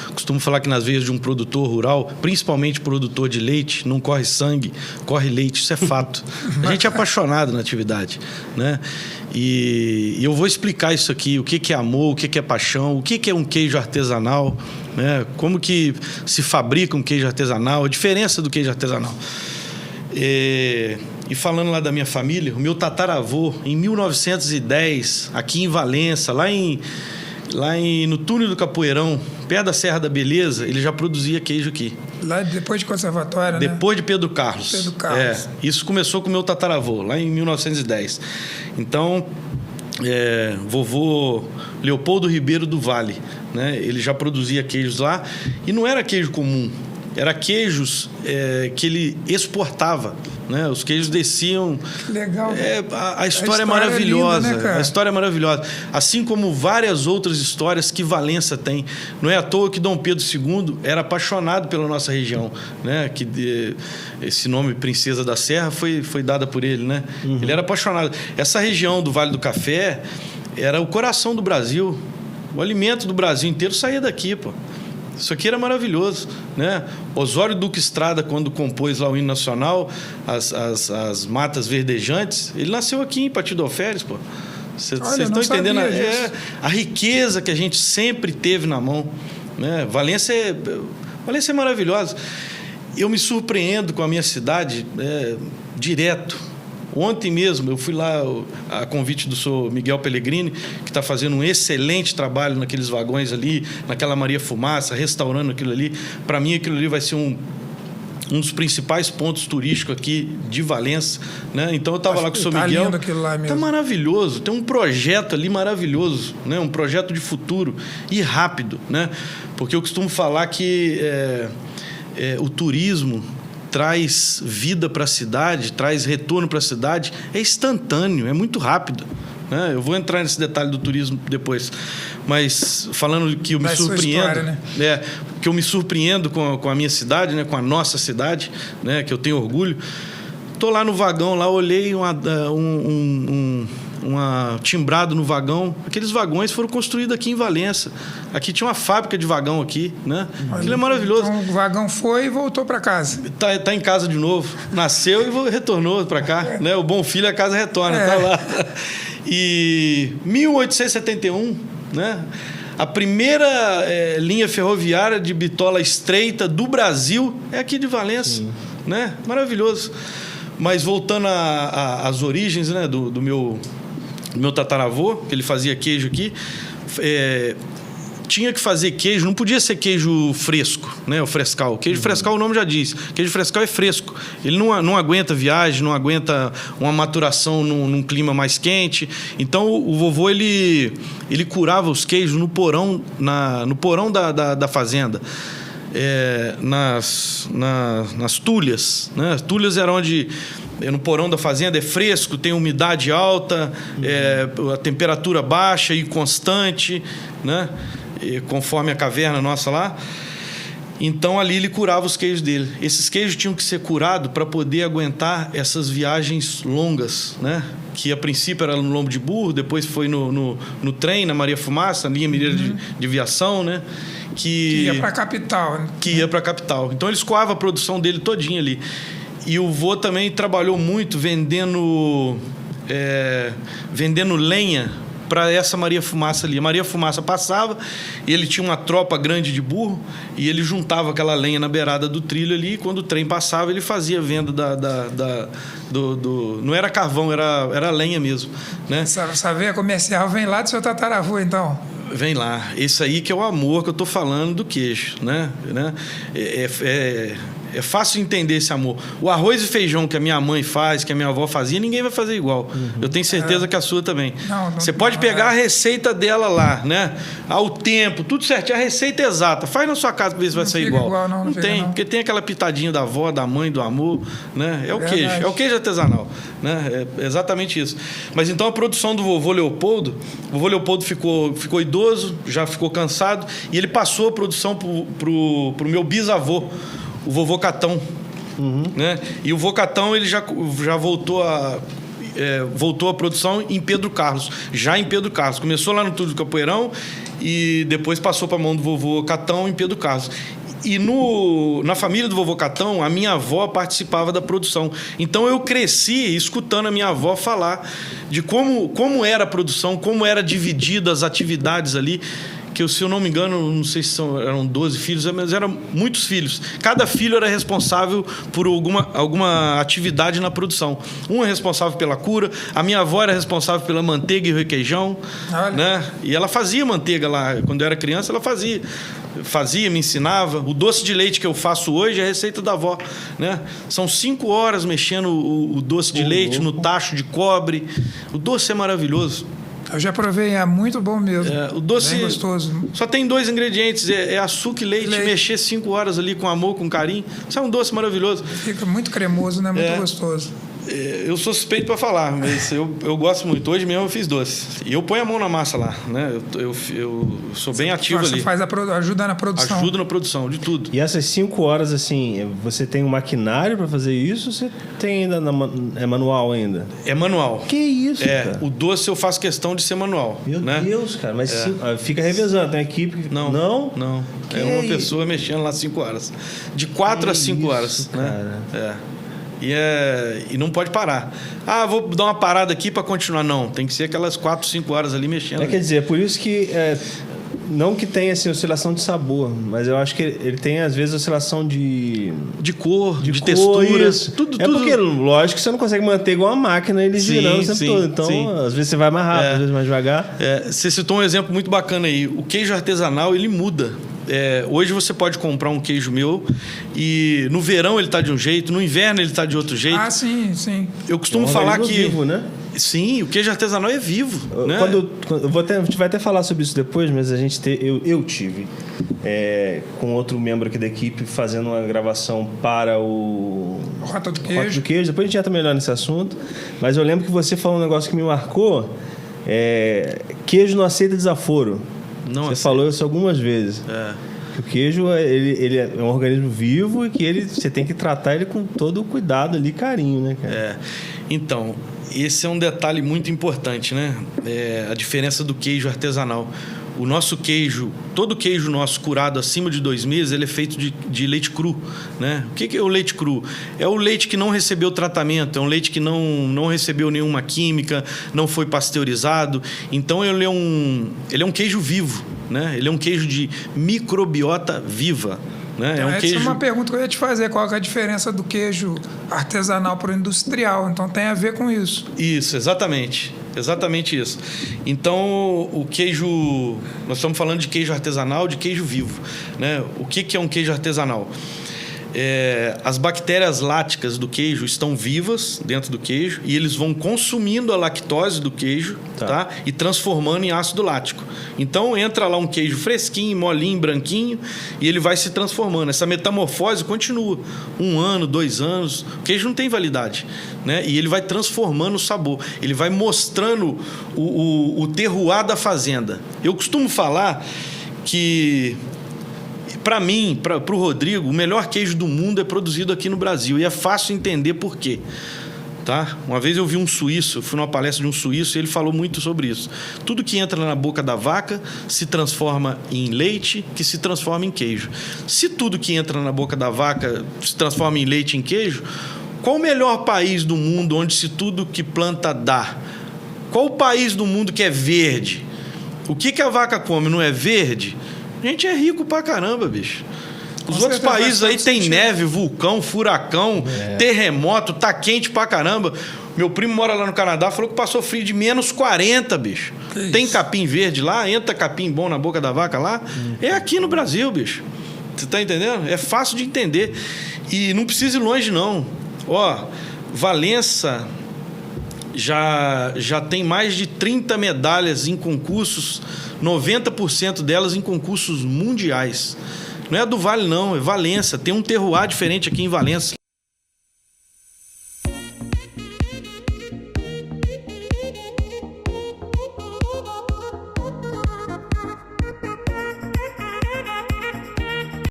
Eu costumo falar que nas veias de um produtor rural, principalmente produtor de leite, não corre sangue, corre leite, isso é fato. A gente é apaixonado na atividade, né? E eu vou explicar isso aqui, o que é amor, o que é paixão, o que é um queijo artesanal, né? Como que se fabrica um queijo artesanal, a diferença do queijo artesanal. E falando lá da minha família, o meu tataravô, em 1910, aqui em Valença, no túnel do Capoeirão, perto da Serra da Beleza, ele já produzia queijo aqui. Lá depois de Conservatório, né? Depois de Pedro Carlos. Pedro Carlos. Isso começou com o meu tataravô, lá em 1910. Então, vovô Leopoldo Ribeiro do Vale, né? Ele já produzia queijos lá. E não era queijo comum. Era queijos que ele exportava, né? Os queijos desciam. Legal. A história é maravilhosa. É linda, né, a história é maravilhosa. Assim como várias outras histórias que Valença tem. Não é à toa que Dom Pedro II era apaixonado pela nossa região, né? Esse nome Princesa da Serra foi dada por ele, né? Uhum. Ele era apaixonado. Essa região do Vale do Café era o coração do Brasil. O alimento do Brasil inteiro saía daqui, pô. Isso aqui era maravilhoso, né? Osório Duque Estrada, quando compôs lá o hino nacional, as matas verdejantes, ele nasceu aqui em Patidoféres, pô. Vocês estão entendendo a riqueza que a gente sempre teve na mão, né? Valência é maravilhosa. Eu me surpreendo com a minha cidade direto. Ontem mesmo eu fui lá a convite do senhor Miguel Pellegrini, que está fazendo um excelente trabalho naqueles vagões ali, naquela Maria Fumaça, restaurando aquilo ali. Para mim, aquilo ali vai ser um dos principais pontos turísticos aqui de Valença, né? Então eu estava lá com o senhor Miguel. Está maravilhoso, tem um projeto ali maravilhoso, né? Um projeto de futuro e rápido, né? Porque eu costumo falar que o turismo traz vida para a cidade, traz retorno para a cidade, é instantâneo, é muito rápido, né? Eu vou entrar nesse detalhe do turismo depois, mas falando que eu me surpreendo, história, né? Que eu me surpreendo com a minha cidade, né? Com a nossa cidade, né? Que eu tenho orgulho. Estou lá no vagão, lá olhei timbrado no vagão. Aqueles vagões foram construídos aqui em Valença. Aqui tinha uma fábrica de vagão aqui, né? Aquilo é maravilhoso. Então, o vagão foi e voltou para casa. Tá em casa de novo. Nasceu e retornou para cá, né? O bom filho a casa retorna, tá lá. E 1871, né? A primeira linha ferroviária de bitola estreita do Brasil é aqui de Valença, né? Maravilhoso. Mas voltando às origens, né, do meu tataravô, que ele fazia queijo aqui, tinha que fazer queijo, não podia ser queijo fresco, né, o frescal. Queijo frescal, o nome já diz. Queijo frescal é fresco. Ele não aguenta viagem, não aguenta uma maturação num clima mais quente. Então, o vovô, ele curava os queijos no porão, no porão da fazenda. Nas tulhas, né? As tulhas eram onde no porão da fazenda é fresco, tem umidade alta, a temperatura baixa e constante, né? Conforme a caverna nossa lá. Então ali ele curava os queijos dele. Esses queijos tinham que ser curados para poder aguentar essas viagens longas, né? Que a princípio era no lombo de burro, depois foi no trem, na Maria Fumaça, na linha mineira de viação, né? Que ia para a capital. Né? Que ia para a capital. Então eles coavam a produção dele todinha ali. E o vô também trabalhou muito vendendo lenha para essa Maria Fumaça ali. A Maria Fumaça passava, e ele tinha uma tropa grande de burro, e ele juntava aquela lenha na beirada do trilho ali, e quando o trem passava, ele fazia venda não era carvão, era lenha mesmo, né? Essa veia comercial vem lá do seu tataravô, então? Vem lá. Esse aí que é o amor que eu estou falando do queijo, né? É fácil entender esse amor. O arroz e feijão que a minha mãe faz, que a minha avó fazia, ninguém vai fazer igual. Eu tenho certeza que a sua também. Você pode pegar a receita dela lá, né? Ao tempo, tudo certinho, a receita exata. Faz na sua casa para ver se vai sair igual. Não tem, porque tem aquela pitadinha da avó, da mãe, do amor, né? É o queijo, é o queijo artesanal, né? É exatamente isso. Mas então a produção do vovô Leopoldo ficou idoso, já ficou cansado, e ele passou a produção pro meu bisavô, o vovô Catão, né? E o vovô Catão, ele já voltou a produção em Pedro Carlos, já em Pedro Carlos. Começou lá no túnel do Capoeirão e depois passou para a mão do vovô Catão em Pedro Carlos. E na família do vovô Catão, a minha avó participava da produção. Então eu cresci escutando a minha avó falar de como era a produção, como era dividida as atividades ali. Que, se eu não me engano, não sei se eram 12 filhos, mas eram muitos filhos. Cada filho era responsável por alguma atividade na produção. Um é responsável pela cura, a minha avó era responsável pela manteiga e requeijão. Né? E ela fazia manteiga lá. Quando eu era criança, ela fazia, me ensinava. O doce de leite que eu faço hoje é a receita da avó. Né? São 5 horas mexendo o doce de leite no tacho de cobre. O doce é maravilhoso. Eu já provei, é muito bom mesmo. O doce bem gostoso. Só tem 2 ingredientes, é açúcar e leite. Mexer 5 horas ali com amor, com carinho. Isso é um doce maravilhoso. Fica muito cremoso, né? Muito gostoso. Eu sou suspeito para falar, mas eu gosto muito. Hoje mesmo eu fiz doce. E eu ponho a mão na massa lá, né? Eu sou bem ativo ali. Você ajuda na produção. Ajudo na produção, de tudo. E essas 5 horas, assim, você tem um maquinário para fazer isso ou você tem ainda é manual ainda? É manual. Que isso, cara? O doce eu faço questão de ser manual. Meu né? Deus, cara. Mas fica revezando, tem uma equipe... Não. Não? É uma pessoa mexendo lá 5 horas. De 4 a 5 horas. Cara. Né? E não pode parar. Vou dar uma parada aqui para continuar. Não, tem que ser aquelas 4, 5 horas ali mexendo. Quer dizer, é por isso que... não que tenha assim, oscilação de sabor, mas eu acho que ele tem, às vezes, oscilação de cor, de textura. Tudo. Porque, lógico, você não consegue manter igual uma máquina ele girando o tempo todo. Então, às vezes você vai mais rápido, às vezes mais devagar. Você citou um exemplo muito bacana aí. O queijo artesanal, ele muda. Hoje você pode comprar um queijo meu e no verão ele está de um jeito, no inverno ele está de outro jeito. Sim. Eu costumo falar que... vivo, né? Sim, o queijo artesanal é vivo. Né? A gente vai até falar sobre isso depois, mas eu tive com outro membro aqui da equipe fazendo uma gravação para o Rota do Queijo. Depois a gente entra melhor nesse assunto. Mas eu lembro que você falou um negócio que me marcou. Queijo não aceita desaforo. Você falou isso algumas vezes. Que o queijo ele é um organismo vivo e que você tem que tratar ele com todo o cuidado ali, carinho, né, cara? Então, esse é um detalhe muito importante, né? A diferença do queijo artesanal. O nosso queijo, todo queijo nosso curado acima de 2 meses, ele é feito de leite cru, né? O que é o leite cru? É o leite que não recebeu tratamento, é um leite que não recebeu nenhuma química, não foi pasteurizado. Então, ele é um queijo vivo, né? Ele é um queijo de microbiota viva. Né? Então, essa é uma pergunta que eu ia te fazer. Qual é a diferença do queijo artesanal para o industrial? Então, tem a ver com isso. Isso, exatamente. Exatamente isso. Então, o queijo... Nós estamos falando de queijo artesanal, de queijo vivo. Né? O que é um queijo artesanal? As bactérias láticas do queijo estão vivas dentro do queijo e eles vão consumindo a lactose do queijo, tá? E transformando em ácido lático. Então entra lá um queijo fresquinho, molinho, branquinho e ele vai se transformando. Essa metamorfose continua 1 ano, 2 anos. O queijo não tem validade, né? E ele vai transformando o sabor. Ele vai mostrando o terroir da fazenda. Eu costumo falar que... Para mim, para o Rodrigo, o melhor queijo do mundo é produzido aqui no Brasil. E é fácil entender por quê. Tá? Uma vez eu vi um suíço, eu fui numa palestra de um suíço e ele falou muito sobre isso. Tudo que entra na boca da vaca se transforma em leite, que se transforma em queijo. Se tudo que entra na boca da vaca se transforma em leite e em queijo, qual o melhor país do mundo onde se tudo que planta dá? Qual o país do mundo que é verde? O que a vaca come não é verde? A gente é rico pra caramba, bicho. Os outros países aí tem neve, vulcão, furacão, terremoto, tá quente pra caramba. Meu primo mora lá no Canadá, falou que passou frio de -40, bicho. Tem capim verde lá, entra capim bom na boca da vaca lá. É aqui no Brasil, bicho. Você tá entendendo? É fácil de entender. E não precisa ir longe, não. Valença já tem mais de 30 medalhas em concursos, 90% delas em concursos mundiais. Não é do Vale, não, é Valença. Tem um terroir diferente aqui em Valença.